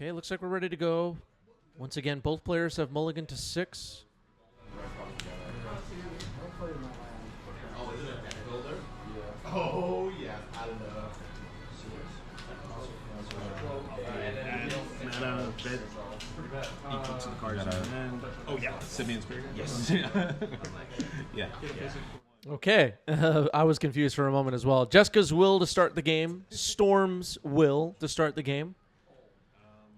Okay, looks like we're ready to go. Once again, both players have mulligan to 6. Oh, yeah. I don't know. Mana, bid, equal to the cards in hand. Oh, yeah. Simeon's Spirit? Yes. Yeah. Okay, I was confused for a moment as well. Jessica's will to start the game. Storm's will to start the game.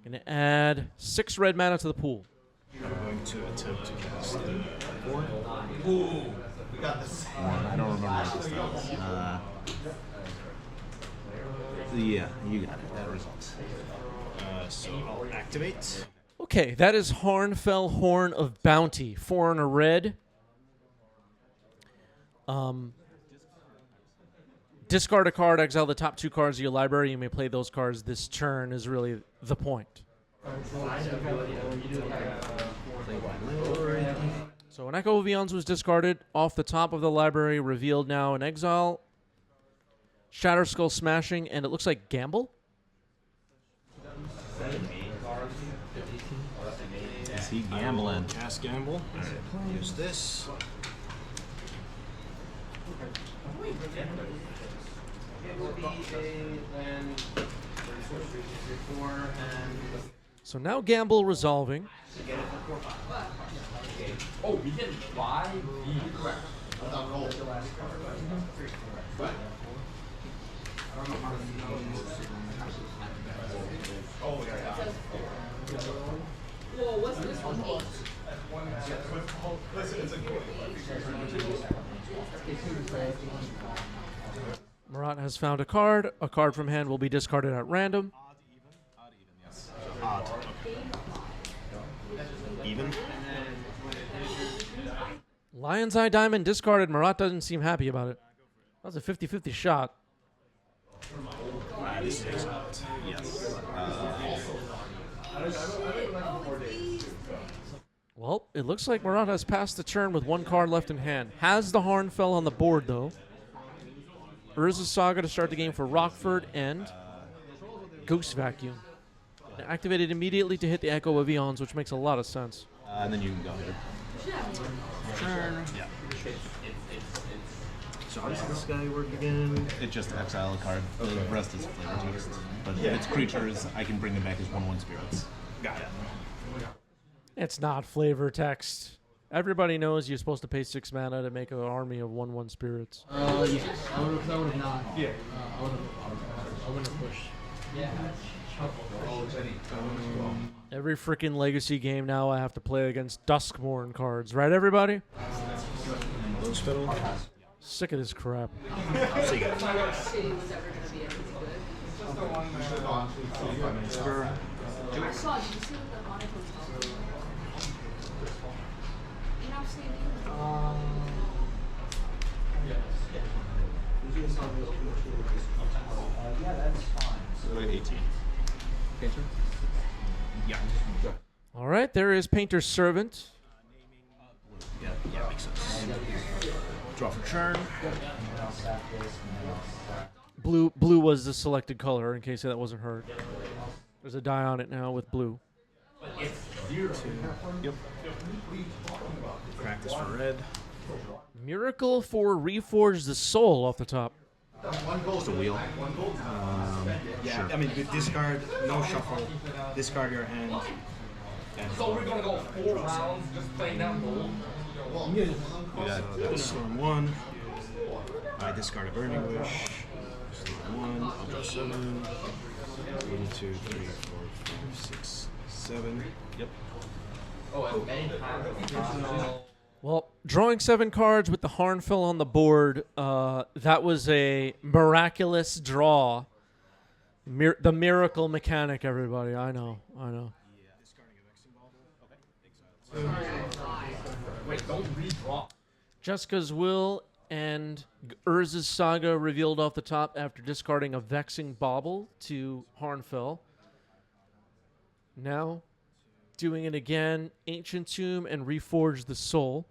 Going to add 6 red mana to the pool. I'm going to attempt to cast 4. Ooh. We got this. I don't remember what this does. Yeah, you got it. That results. So I'll activate. Okay, that is Harnfell Horn of Bounty. 4 and a red. Discard a card, exile the top 2 cards of your library. You may play those cards this turn is really the point. So an Echo of Eons was discarded off the top of the library, revealed now in exile. Shatter Skull Smashing, and it looks like Gamble? Is he gambling? Cast Gamble. Use this. So now Gamble resolving. Oh, we can buy the correct. Oh, yeah. Whoa, what's this one? Marat has found a card. A card from hand will be discarded at random. Odd, even, yes. Odd. Okay. Even. Lion's Eye Diamond discarded. Marat doesn't seem happy about it. That was a 50-50 shot. This takes out. Yes. Well, it looks like Marat has passed the turn with 1 card left in hand. Has the Harnfell on the board, though. Urza's Saga to start the game for Rockford and Ghost Vacuum. Activated immediately to hit the Echo of Eons, which makes a lot of sense. And then you can go here. Turn. Yeah. So how does this guy work again? It just exile a card. The rest is flavor text. But if it's creatures, I can bring them back as 1/1 spirits. Got it. It's not flavor text. Everybody knows you're supposed to pay 6 mana to make an army of 1/1 spirits. Yeah. I would have not. Yeah. I wouldn't have pushed. Yeah. Every freaking Legacy game now I have to play against Duskmourn cards, right, everybody? Loose fiddle. Sick of this crap. So you got City was ever going to be anything good. Spur. I saw. Did you see what the Monaco hotel? In outstanding. Yeah, that's fine. So 18. Painter? Yeah. All right, there is Painter's Servant. Yeah, makes sense. Draw for turn. Blue was the selected color, in case that wasn't heard. There's a die on it now with blue. Yep. Crack this for red. Miracle for Reforge the Soul off the top. Just a wheel. Yeah, Sure. I mean, with discard, no shuffle, discard your hand. And So we're gonna go 4 rounds just playing down gold. that storm 1. I discard a burning wish. Storm 1. I'll draw 7. 1, 2, 3, 4, 5, 6, 7. Yep. Well, drawing 7 cards with the Harnfell on the board, that was a miraculous draw. The miracle mechanic, everybody. I know. Wait, don't redraw. Jessica's Will and Urza's Saga revealed off the top after discarding a Vexing Bauble to Harnfell. Now, doing it again, Ancient Tomb and Reforge the Soul.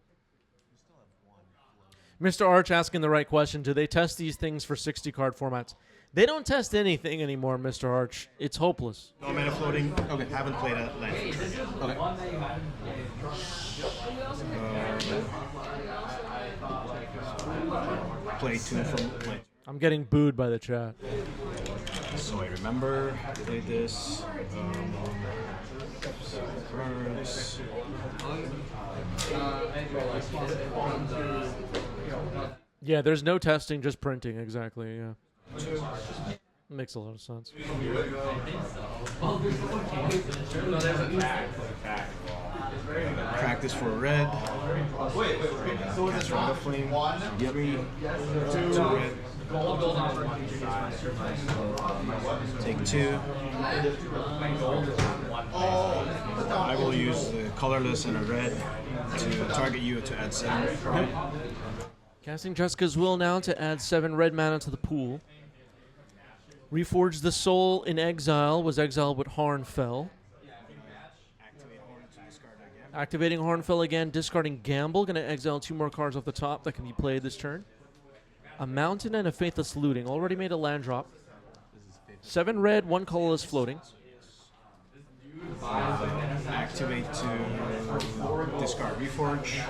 Mr. Arch asking the right question. Do they test these things for 60-card formats? They don't test anything anymore, Mr. Arch. It's hopeless. No mana floating. Okay. Haven't played a land. Okay. Play 2 from play. I'm getting booed by the chat. So I remember. Played this. Burns. Yeah, there's no testing, just printing. Exactly. Yeah. Makes a lot of sense. Practice for red. Cast Round of Flame. 3. 2 red. Take 2. I will use the colorless and a red to target you to add 7. Casting Jessica's Will now to add 7 red mana to the pool. Reforged the Soul in exile, was exiled with Harnfell. Activating Harnfell again, discarding Gamble. Going to exile 2 more cards off the top that can be played this turn. A Mountain and a Faithless Looting. Already made a land drop. 7 red, 1 colorless floating. Activate to discard Reforge.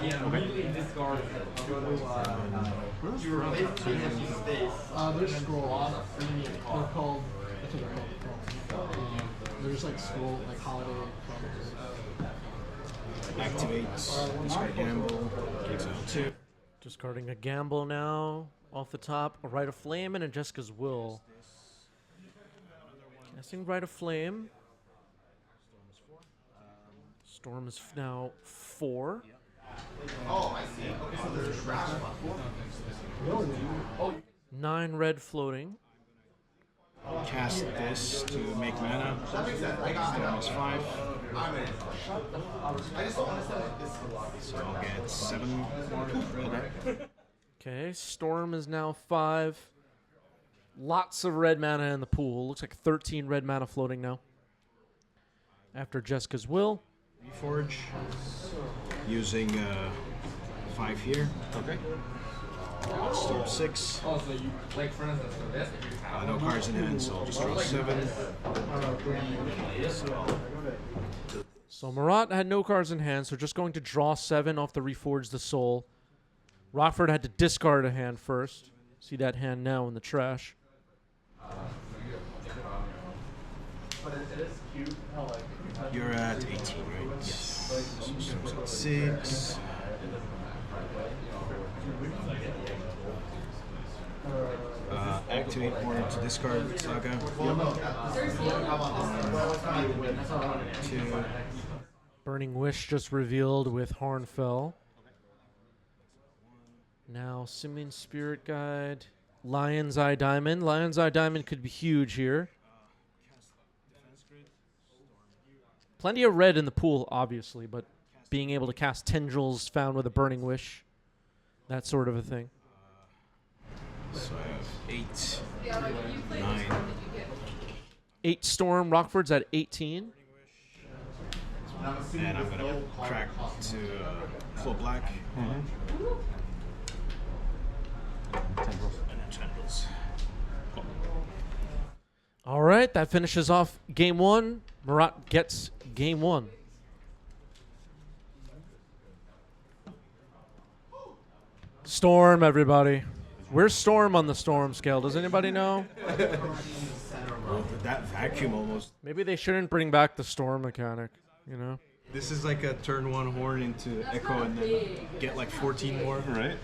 There's scrolls. They're called. That's what they're called. There's like scroll, like holiday. Activate, discard Gamble, exile 2. Discarding a Gamble now. Off the top, a Rite of Flame and a Jessica's Will. Casting Rite of Flame. Storm is now 4. Oh, I see. Okay, so there's a trash one. 9 red floating. Cast this to make mana. Storm is 5. I just don't understand what this is. So I'll get 7 more red. Okay, Storm is now 5. Lots of red mana in the pool. Looks like 13 red mana floating now. After Jessica's Will. Reforge. Using 5 here. Okay. Storm 6. Oh, so you, like, for instance, so this, No cards in hand, so I'll just draw 7. So Marat had no cards in hand, so just going to draw 7 off the Reforge the Soul. Rockford had to discard a hand first. See that hand now in the trash. You're at 18, right? Yes. So Storm's at 6. Activate order to discard Saga. 2. Burning Wish just revealed with Harnfell. Now Simian Spirit Guide. Lion's Eye Diamond. Lion's Eye Diamond could be huge here. Plenty of red in the pool, obviously, but being able to cast Tendrils found with a Burning Wish. That sort of a thing. So I have 8, 9. 8 Storm. Rockford's at 18. And I'm going to crack to full black. And then Tendrils. All right, that finishes off game 1. Marat gets game 1. Storm, everybody. Where's Storm on the Storm scale? Does anybody know? Well, that vacuum almost. Maybe they shouldn't bring back the Storm mechanic, you know? This is like a turn 1 horn into Echo and then get like 14 more. Right?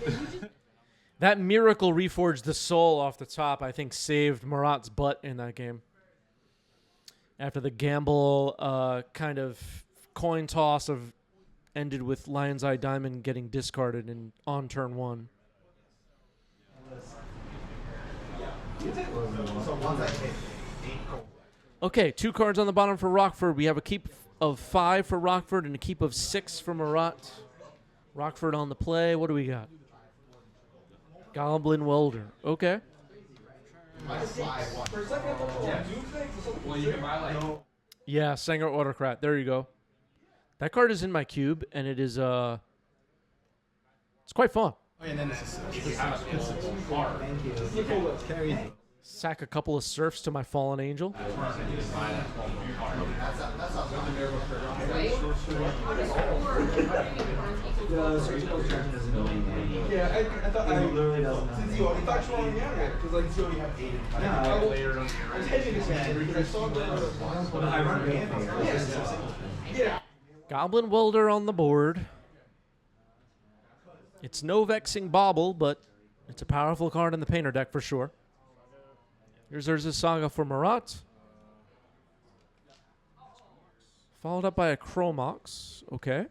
That Miracle Reforged the Soul off the top, I think, saved Marat's butt in that game. After the gamble kind of coin toss of ended with Lion's Eye Diamond getting discarded on turn 1. Okay, 2 cards on the bottom for Rockford. We have a keep of 5 for Rockford and a keep of 6 for Marat. Rockford on the play. What do we got? Goblin Welder. Okay. well, you can buy, like, Yeah, Sanger Autocrat. There you go. That card is in my cube, and it is it's quite fun. Oh, and then Sack a couple of surfs to my fallen angel. Yeah, I thought I literally doesn't. Since you already thought you were on the internet, because like you already have 8 and 5. Yeah, I was hedging this man because I saw the. I run yeah. Goblin Welder on the board. It's no vexing bauble, but it's a powerful card in the Painter deck for sure. Here's Urza's Saga for Marat. Followed up by a Chromox. Okay.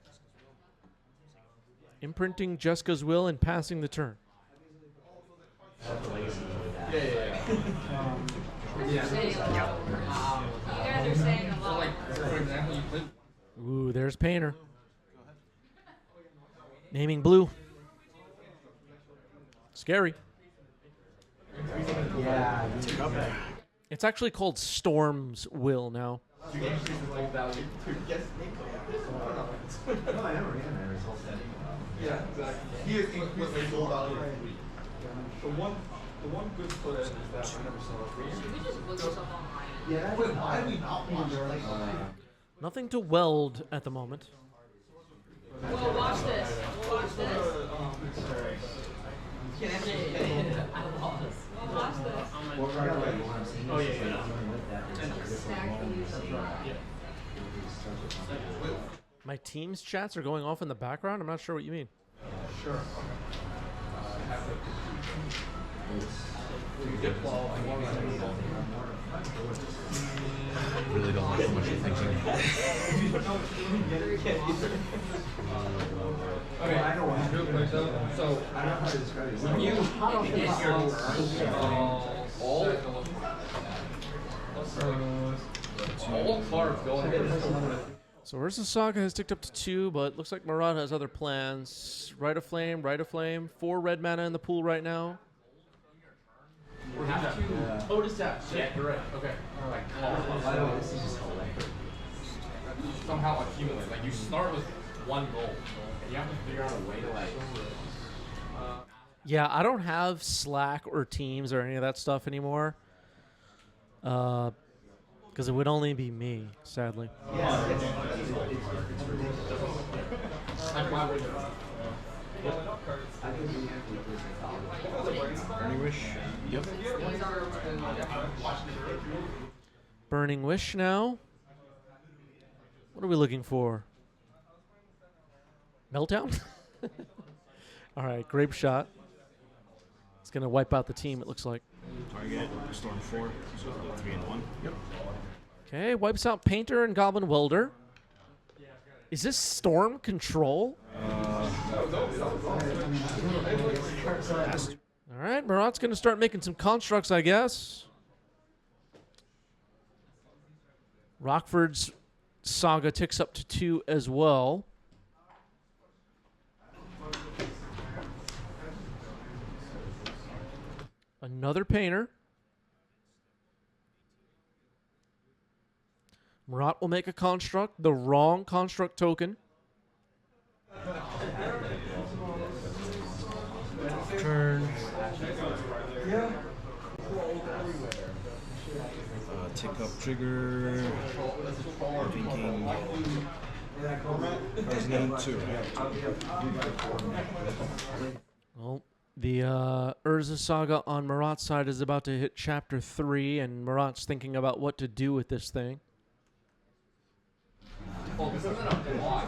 Imprinting Jessica's Will and passing the turn. You guys are saying a lot. For example, you put. Ooh, there's Painter. Naming blue. Scary. Yeah. It's actually called Storm's Will now. You can use the full value to guess No, I never ran that result. Yeah, exactly. He is increased the full value. The one good foot is that I never saw it. You just look yourself online. Yeah. Wait, why do we not watch like Nothing to weld at the moment. Well, watch this. Watch this. I lost. Well, watch this. Oh, My team's chats are going off in the background? I'm not sure what you mean. Sure. Really don't like what you're thinking. Okay, real quick though. So, when you hit your all cards go ahead. So Urza's Saga has ticked up to 2, but looks like Marat has other plans. Right of Flame, Right of Flame. 4 red mana in the pool right now. We have to. Oh, just tap. Yeah, you're right. Okay. By the way, this is just electric. Somehow accumulate. Like you start with 1 gold, and you have to figure out a way to like. Yeah, I don't have Slack or Teams or any of that stuff anymore. Because it would only be me, sadly. Yeah. Like why would Burning Wish. Yep. Burning Wish now. What are we looking for? Meltdown? All right, Grape Shot. It's going to wipe out the team, it looks like. Target, Storm 4, so 3 and 1. Yep. Okay, wipes out Painter and Goblin Welder. Is this Storm Control? All right, Marat's going to start making some constructs, I guess. Rockford's Saga ticks up to 2 as well. Another Painter. Marat will make a construct, the wrong construct token. Turn. Tick up trigger. Thinking. President 2. Well, the Urza Saga on Marat's side is about to hit Chapter 3, and Marat's thinking about what to do with this thing. Oh, this isn't a block.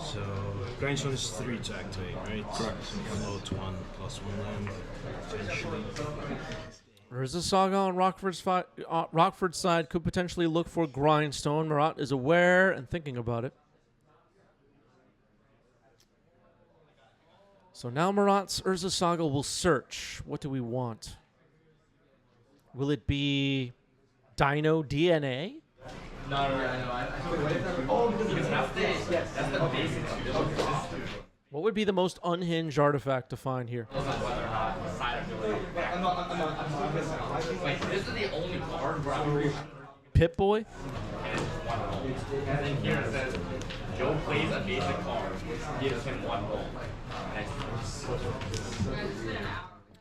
So, Grindstone is 3 to activate, right? Correct. So, float 1 plus 1 land. Potentially. Urza Saga on Rockford's side could potentially look for Grindstone. Marat is aware and thinking about it. So now Marat's Urza Saga will search. What do we want? Will it be Dino DNA? What would be the most unhinged artifact to find here? I'm not. Wait, this is the only card where I'm Pip Boy? and then here it says Joe plays a basic card, gives him 1 gold.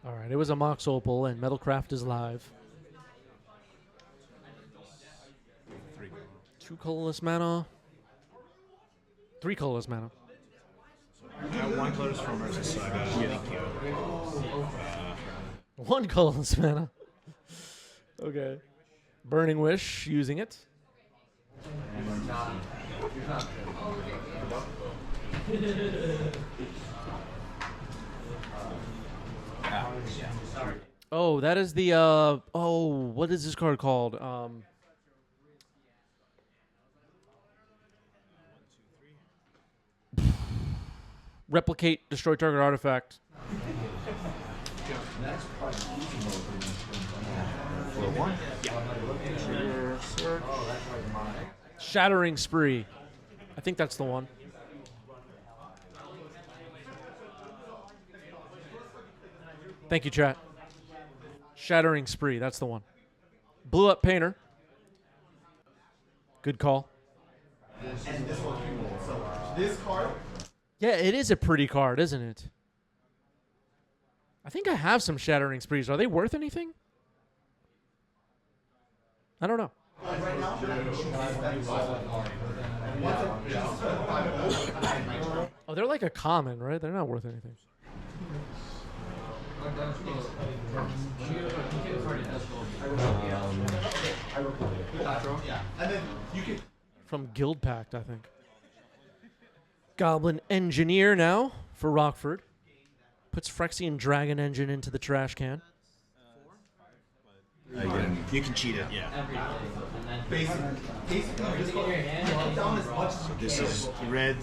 All right, it was a Mox Opal, and Metalcraft is live. 2 colorless mana. 3 colorless mana. I have 1 colors from versus Saga. Thank you. 1 colorless mana. Okay. Burning Wish, using it. Oh, that is the, what is this card called? Replicate, destroy target artifact. Shattering Spree. I think that's the one. Thank you, chat. Shattering Spree, that's the one. Blew Up Painter. Good call. And this one, so this card. Yeah, it is a pretty card, isn't it? I think I have some Shattering Sprees. Are they worth anything? I don't know. Right now, Oh, they're like a common, right? They're not worth anything. and then you can. From Guild Pact, I think. Goblin Engineer now for Rockford. Puts Phyrexian Dragon Engine into the trash can. You can cheat it, yeah. Basically, this card. Down as much as you This can. is red,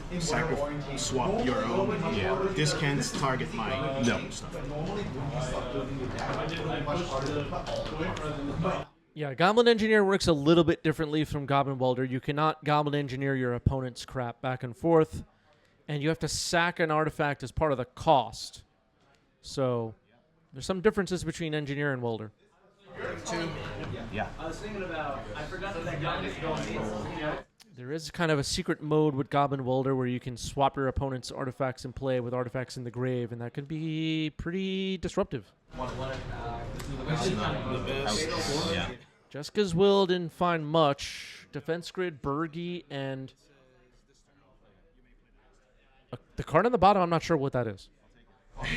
swap your own. Yeah. This can't target my stuff. Normally, when you start building your deck, it's really much harder to put all to it. But Yeah, Goblin Engineer works a little bit differently from Goblin Welder. You cannot Goblin Engineer your opponent's crap back and forth, and you have to sack an artifact as part of the cost. So there's some differences between Engineer and Welder. Yeah. I was thinking about, I forgot that gun is going. There is kind of a secret mode with Goblin Welder where you can swap your opponent's artifacts in play with artifacts in the grave, and that can be pretty disruptive. Yeah. Jessica's Will didn't find much. Defense Grid, Bergie, and the card on the bottom, I'm not sure what that is. if you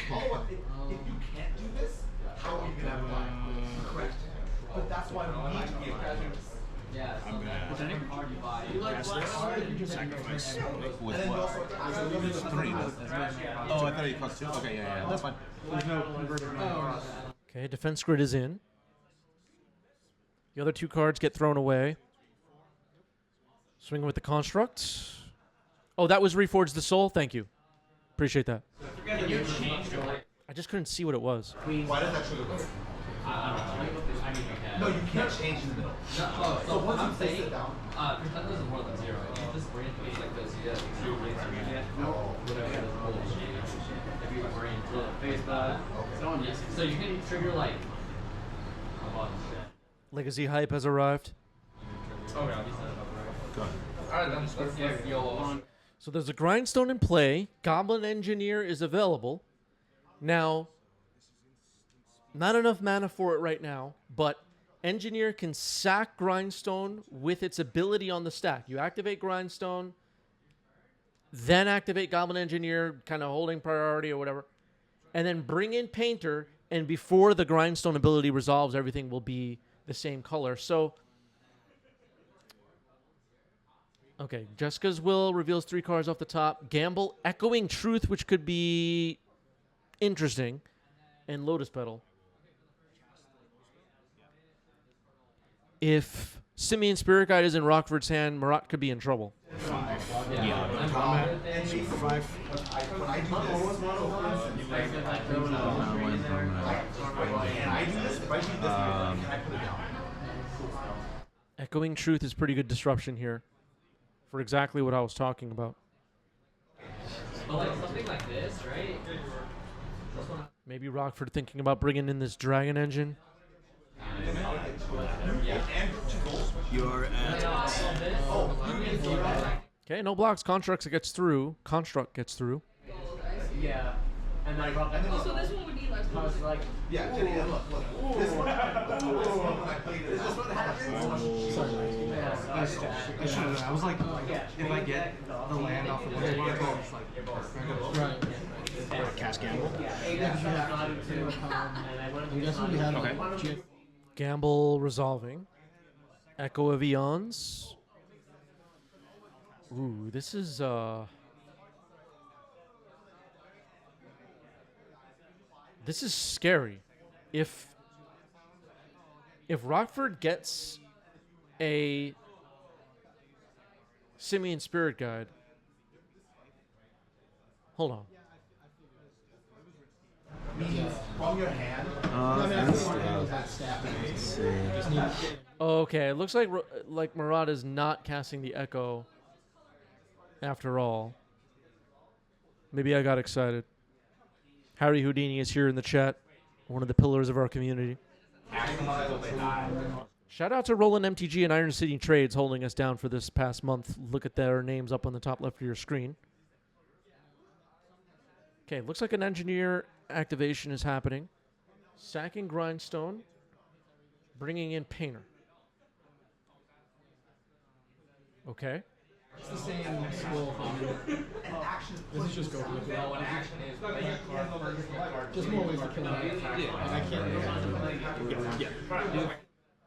can't do this, how are you gonna have fun? Correct. But that's why we need to give graduates. Yeah, so What's that card you buy. You like Sacrifice. With And then you what? also have to 3. Oh, I thought you cost 2. Okay, yeah, that's fine. Okay, Defense Grid is in. The other 2 cards get thrown away. Swinging with the Construct. Oh, that was Reforge the Soul? Thank you. Appreciate that. I just couldn't see what it was. Why does that trigger work? No, you can't change in the middle. So once you place it down, Pretend this is more than 0. You just bring it like this. You have 2 rings or whatever is bullshit. If you bring face that. So you can trigger like a bunch. Legacy Hype has arrived. Oh, yeah, you set it up right. Go ahead. Alright, let's get YOLO. So there's a Grindstone in play. Goblin Engineer is available. Now, not enough mana for it right now, but Engineer can sack Grindstone with its ability on the stack. You activate Grindstone, then activate Goblin Engineer, kind of holding priority or whatever, and then bring in Painter, and before the Grindstone ability resolves, everything will be the same color. So, okay, Jessica's Will reveals 3 cards off the top. Gamble, Echoing Truth, which could be interesting, and Lotus Petal. If Simian Spirit Guide is in Rockford's hand, Marat could be in trouble. Yeah. Combat. So 5. when I do this, so for instance, can I do this? Echoing Truth is pretty good disruption here for exactly what I was talking about. But like something like this, right? Maybe Rockford thinking about bringing in this Dragon Engine. You're at Okay, no blocks. Construct gets through. Yeah. And then Oh, so this one would need less. I was like, Yeah, Jenny, and look. This one, when I played it, this one happens. I was like, if I get the land off the one, it's like, Cast Gamble. I'm guessing we had Gamble resolving. Echo of Eons. Ooh, this is this is scary. If Rockford gets a Simian Spirit Guide. Hold on. From your hand. Okay, it looks like Murad is not casting the Echo after all. Maybe I got excited. Harry Houdini is here in the chat, one of the pillars of our community. Shout out to Roland MTG and Iron City Trades holding us down for this past month. Look at their names up on the top left of your screen. Okay, looks like an engineer activation is happening. Sacking Grindstone, bringing in Painter. Okay. It's the same school. This is just go for it. Just more ways to kill him. Like I can't.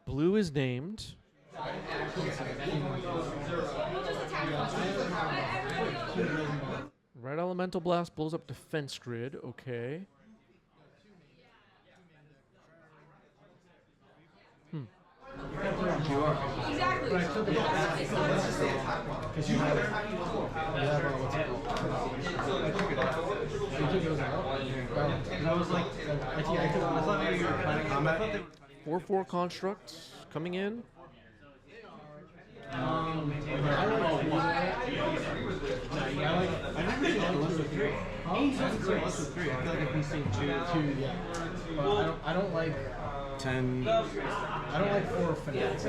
Blue is named. Red Elemental Blast blows up Defense Grid. Okay. Exactly. Because you have what's it called? I was like, I thought maybe you were planning combat. 4/4 Construct coming in. I don't like 10. I don't like 4 finance.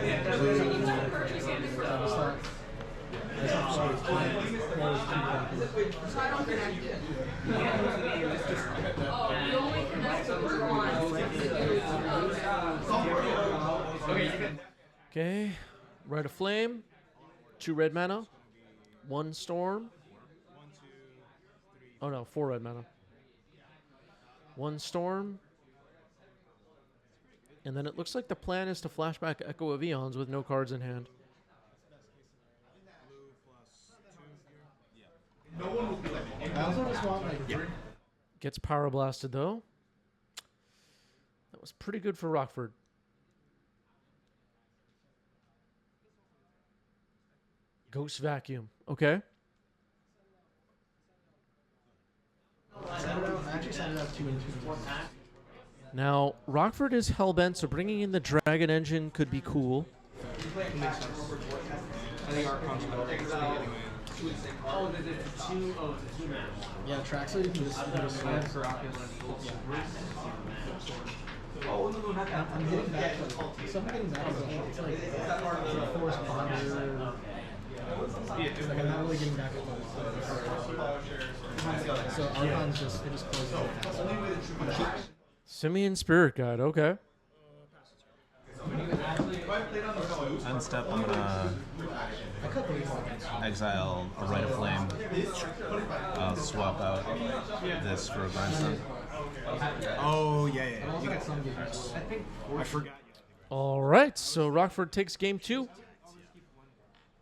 Okay. Red of Flame. 2 red mana. 1 Storm. Oh no, 4 red mana. 1 Storm. And then it looks like the plan is to flashback Echo of Eons with no cards in hand. I also just want Gets Power Blasted though. That was pretty good for Rockford. Ghost Vacuum. Okay. I actually signed it up 2 and 2. Now, Rockford is hellbent, so bringing in the Dragon Engine could be cool. I think our construct is anyway. oh, it's a 2 match. Yeah, track so you can just For Oculus. I'm getting back to something getting back to it's like it's a forced ponder. It's like I'm not really getting back to those. So Archon's just it just closes. Simian Spirit Guide, okay. Unstep, I'm gonna exile a Rite of Flame. I'll swap out this for a Grindstone. Oh, yeah. You got some games. I forgot. All right, so Rockford takes game 2.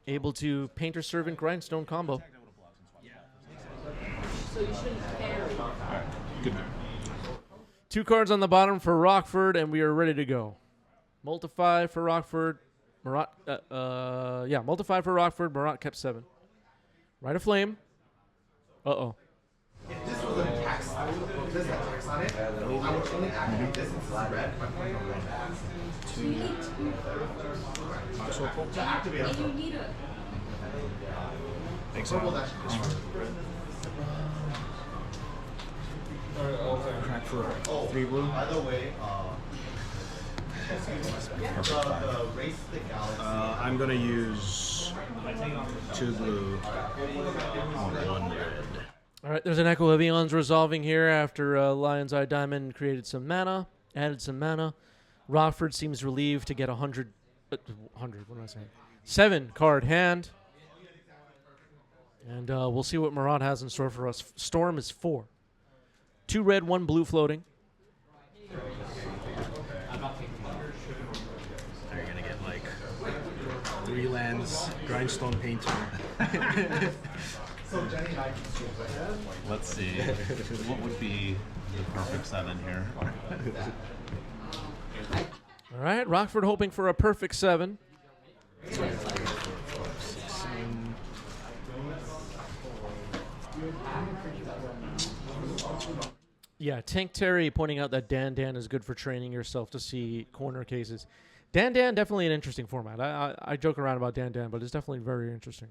Able to Painter Servant Grindstone combo. So you shouldn't carry. Good. 2 cards on the bottom for Rockford, and we are ready to go. Multiply for Rockford. Marat, multiply for Rockford. Marat kept 7. Rite of Flame. Uh-oh. If this was a tax, does that tax on it? I would only activate this since it's red. My point of red. To activate a You need a. purple dash. Crack for 3 blue. By the way, the race the galaxy. I'm gonna use 2 blue, 1 red. All right, there's an Echo of Eons resolving here after Lion's Eye Diamond created some mana, added some mana. Rockford seems relieved to get 100, what am I saying? 7 card hand. And we'll see what Marat has in store for us. Storm is 4. 2 red, 1 blue floating. You're gonna get like 3 lands, Grindstone Painter. So Jenny and I can switch. Let's see. What would be the perfect 7 here? All right, Rockford hoping for a perfect 7. Yeah, Tank Terry pointing out that Dan is good for training yourself to see corner cases. Dan definitely an interesting format. I joke around about Dan, but it's definitely very interesting.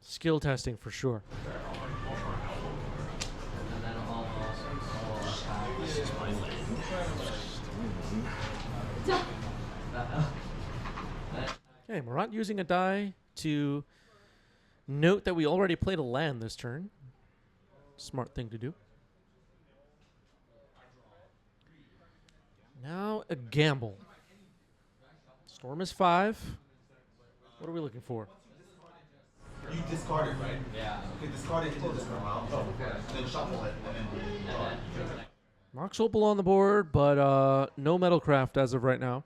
Skill testing for sure. This is my land. Okay, Marat using a die to note that we already played a land this turn. Smart thing to do. Now a gamble. Storm is 5. What are we looking for? You discard it, right? Yeah. You discard it into this round. Oh, okay. Then shuffle it, and then. Mox Opal on the board, but no Metalcraft as of right now.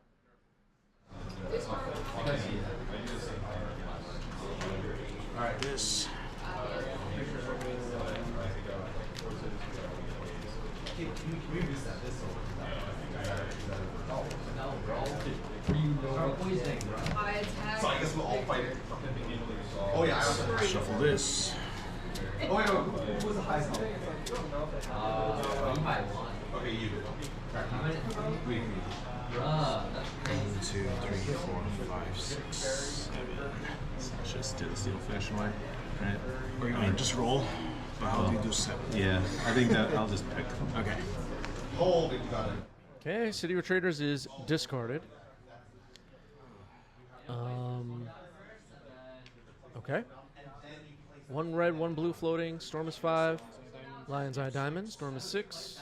Alright, this. Can we reset this over? I attack. So I guess we'll all fight it. Oh yeah, I also Shuffle this. Oh wait, who was the highest number? You might want. Okay, you. Bruh, that's 1, 2, 3, 4, 5, 6, 7. Let's just do the steel fish way. Right? Or you want to just roll? Or how do you do 7? Yeah, I think that I'll just pick. Okay. Hold it, you got it. Okay, City of Traders is discarded. Okay. 1 red, 1 blue floating. Storm is 5. Lion's Eye Diamond. Storm is 6.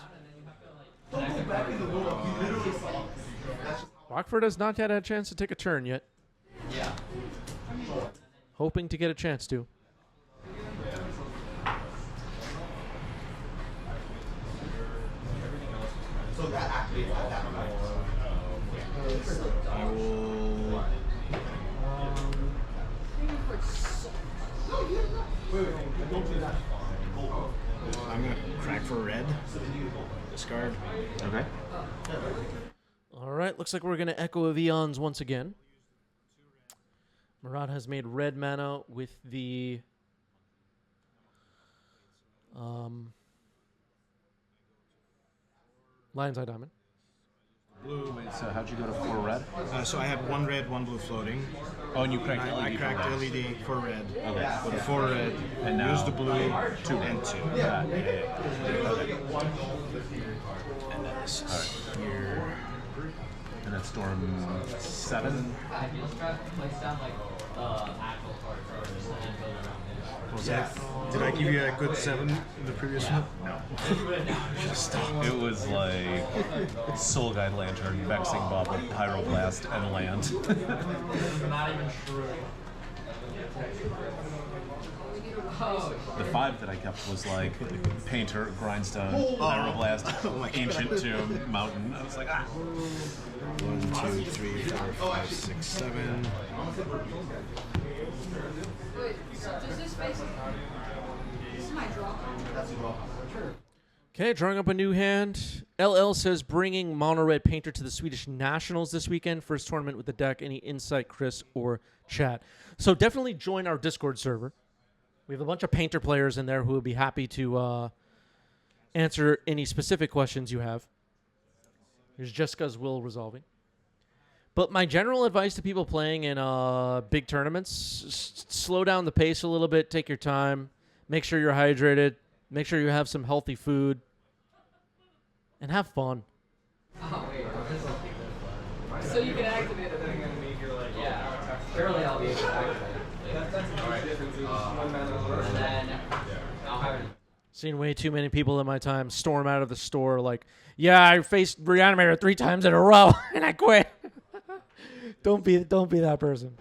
Don't go back in the world. You literally saw. Rockford has not yet had a chance to take a turn yet. yeah. Hoping to get a chance to. So that activates at that point. I will. Don't do that. I'm gonna crack for red. Discard. Okay. All right, looks like we're going to Echo of Eons once again. Marat has made red mana with the Lion's Eye Diamond. Blue. Wait, so how'd you go to 4 red? So I had 1 red, 1 blue floating. Oh, and you cracked the LED. I cracked for the red. LED for red. Okay. For 4 red. And now use the blue. 2 and 2. Yeah. And then this is here. And then Storm 7. I feel strapped to place down like actual cards or just land build around it. Was that? Did I give you a good 7 in the previous one? No. It was like Soul Guide Lantern, Vexing Bubble, Pyroblast, and Land. It's not even true. The 5 that I kept was like Painter, Grindstone, Pyroblast, Ancient Tomb, Mountain. I was like, ah. 1, 2, 3, 4, 5, 6, 7. Wait, so does this face? This is my draw. Okay, drawing up a new hand. LL says bringing mono red painter to the Swedish Nationals this weekend. First tournament with the deck. Any insight, Chris or chat? So definitely join our Discord server. We have a bunch of painter players in there who would be happy to answer any specific questions you have. Here's Jessica's will resolving. But my general advice to people playing in big tournaments, slow down the pace a little bit, take your time, make sure you're hydrated, make sure you have some healthy food, and have fun. Oh, wait. So you can activate it. Yeah. Surely I'll be able to activate it. And then I'll have it. Seen way too many people in my time storm out of the store like, yeah, I faced Reanimator 3 times in a row and I quit. Don't be that person.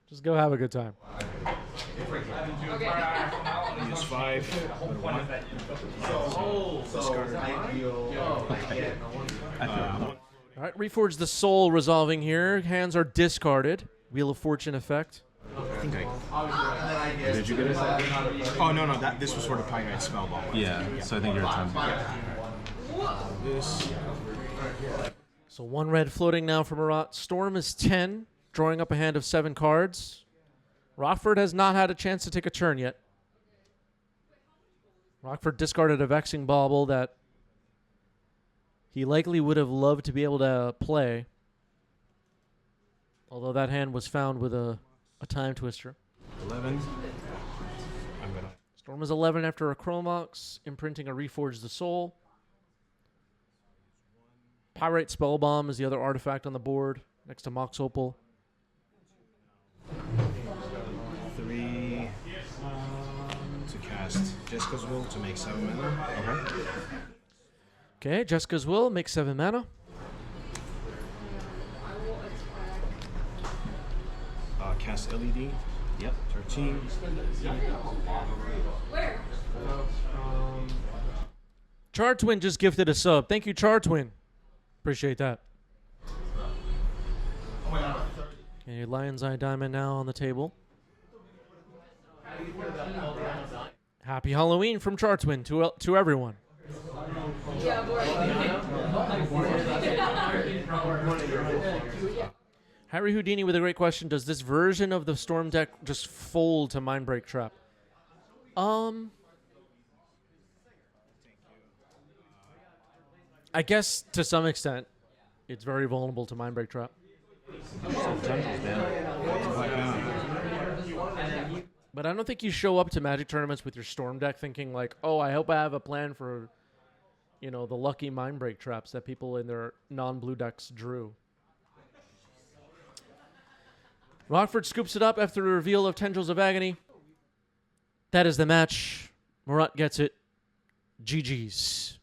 Just go have a good time. Use 5. Discard. All right, Reforge the Soul resolving here. Hands are discarded. Wheel of Fortune effect. I think did you get it? Oh no, this was for the Pyrite Spellball. Yeah, so I think you're at time. This. So 1 red floating now for Marat. Storm is 10, drawing up a hand of 7 cards. Rockford has not had a chance to take a turn yet. Rockford discarded a Vexing Bauble that he likely would have loved to be able to play. Although that hand was found with a Time Twister. 11. I'm gonna. Storm is 11 after a Chromox, imprinting a Reforge the Soul. Pyrite Spellbomb is the other artifact on the board, next to Mox Opal. 3 to cast Jessica's Will to make 7 mana. Okay, Jessica's Will makes 7 mana. Cast LED. Yep. 13. Where? Chartwin just gifted a sub. Thank you, Chartwin. Appreciate that. Okay, Lion's Eye Diamond now on the table. Happy Halloween from Chartwin to everyone. Yeah, boy. Harry Houdini with a great question. Does this version of the Storm deck just fold to Mindbreak Trap? I guess to some extent, it's very vulnerable to Mindbreak Trap. But I don't think you show up to Magic tournaments with your Storm deck thinking like, oh, I hope I have a plan for, the lucky Mindbreak Traps that people in their non-blue decks drew. Rockford scoops it up after the reveal of Tendrils of Agony. That is the match. Murat gets it. GG's.